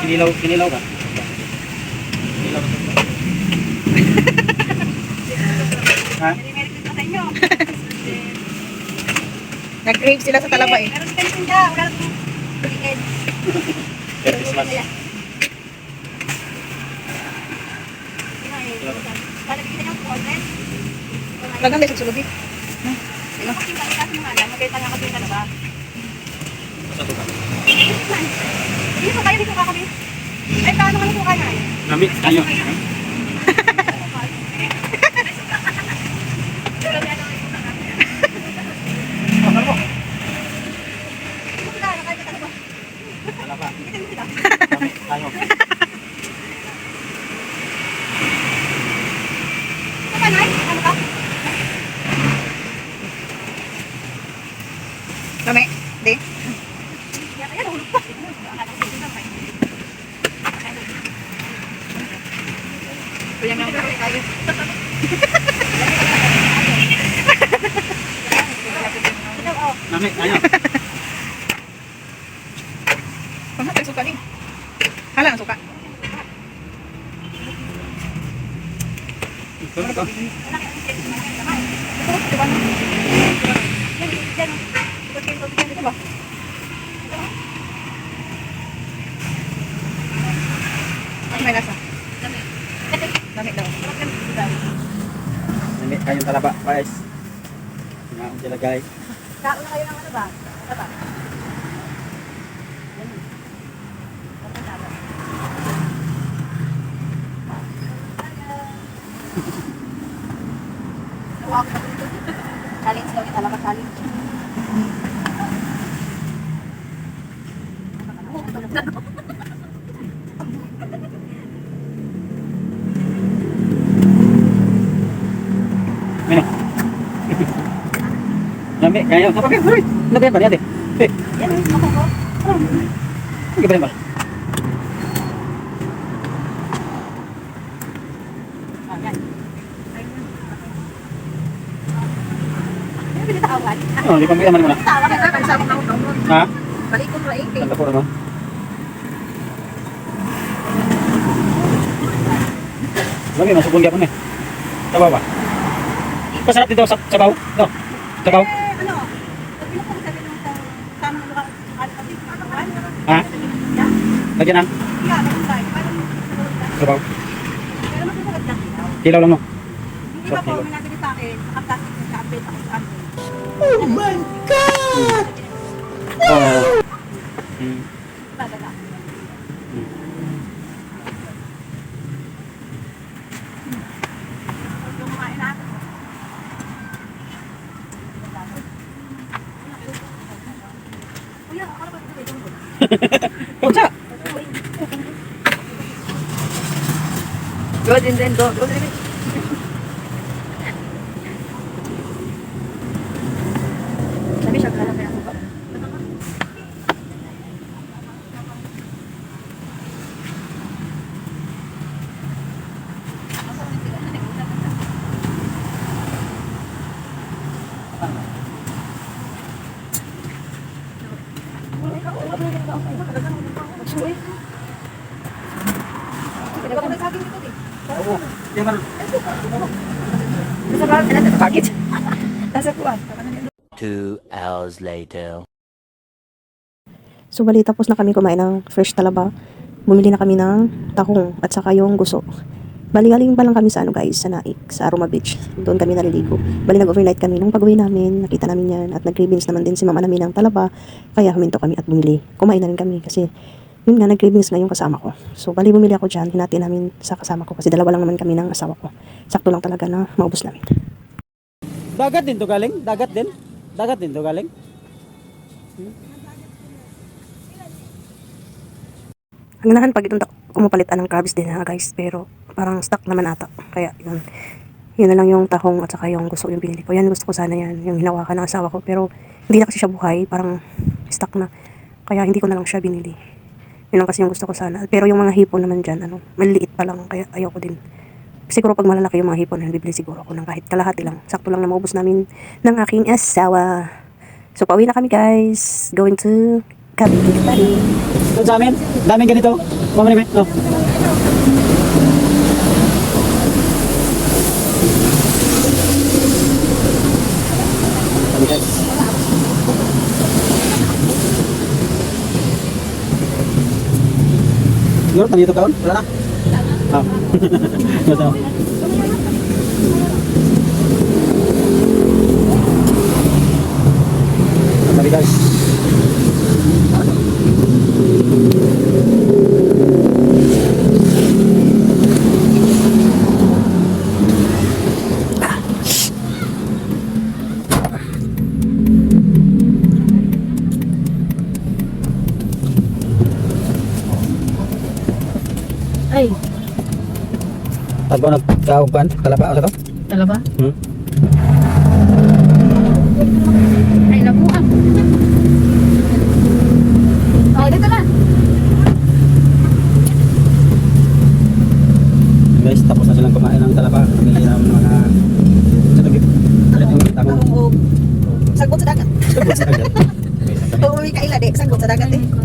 Kinilaw ka. Kinilaw ka. Ha? Nag-crave sila sa talaba eh. Meron kayo tinda, wala nang weekend. Merry Christmas. Para kita yung content. Talagang may susunod eh. Kasi balik natin yung alam, magkita nga kami talaga. Sa tuka. Dito kayo, dito ka kami. Ay, paano ka nasuka na? Nami, tayo. Wala pa. Nami, tayo. Ito ka, Nay? Ano ka? Lami. Di. Yan, ayan, hulog pa. Kaya nga tayo. Nami, tayo. Panghat ang suka din. Hala ang suka. Ito, ito. May lasa. Lami daw. Nami, kayong talaba, guys. Nga, sila guys. Kauna kayo ng ano ba? Ano ba? Challenge daw yung talaga challenge. Mino. Nami, kayo. Apa ba? Hurry. Lagyan ba niya, ate? Eh, Yan yung ako ko. sige ba ba? Yan. Ano pinataawan? Oh, di pa may aman mo na. Tawa ka sa sabang ako noon. Ha? Balik ko 80. Tanda po naman. Lagi, masukong gyapon eh. Sabaw ba? Pasarap dito sa sabaw. No. Sabaw. Ano? Pag ko sabi nung sa tamang lugar, ano? Ha? Lagyan ng Yeah, tayo. Parang sabaw. pero masusukat lang. Kilaw lang no. Hindi ba po, may nabili sa akin, nakaplastic na sa update ako sa update. Oh. Hmm. Talaga. Yung kumain natin. Kuya, akala ba ito may tungkol? Kunsa. Go din din. Go din. Sabi siya, kala kaya ako ba? Oo. Di man. Bakit? Nasa kuwan. 2 hours later. So bali tapos na kami kumain ng fresh talaba. Bumili na kami ng tahong at saka yung guso. Bali galing pa lang kami sa ano guys, sa Naik, sa Aroma Beach. Doon kami naliligo. Bali nag-overnight kami nung pag-uwi namin, nakita namin yan at nag-cravings naman din si mama namin ng talaba. Kaya huminto kami at bumili. Kumain na rin kami kasi yun nga nag-cravings na yung kasama ko. So bali bumili ako dyan, hinati namin sa kasama ko kasi dalawa lang naman kami ng asawa ko. Sakto lang talaga na maubos namin. Dagat din to galing? Dagat din? Dagat din to galing? Ang ganahan pag itong kumapalitan ng crabs din ha guys, pero parang stuck naman ata. Kaya yun. Yun na lang yung tahong at saka yung gusto yung binili ko. Yan gusto ko sana yan, yung hinawakan ng asawa ko. Pero hindi na kasi siya buhay, parang stuck na. Kaya hindi ko na lang siya binili. Yun lang kasi yung gusto ko sana. Pero yung mga hipon naman dyan, maliliit pa lang. Kaya ayoko din. Siguro pag malalaki yung mga hipon, bibili siguro ako ng kahit kalahati lang. Sakto lang na maubos namin ng aking asawa. So pauwi na kami guys. Going to Cavite Party. doon sa amin. Daming ganito. Mamani, no? Dami guys. Siguro, nandito kaon? Wala na? Ah. Basta. Dami guys. Ay, Tagpo nagkaupan, talaba ako sa to? talaga? Hmm? Ay, nabuha. Oh, dito na. Guys, tapos na silang kumain ng talaba. May mga sa tagip. Yung tangong. Sagot sa dagat. Sagot sa dagat. Kung may kaila, di, sagot sa dagat eh.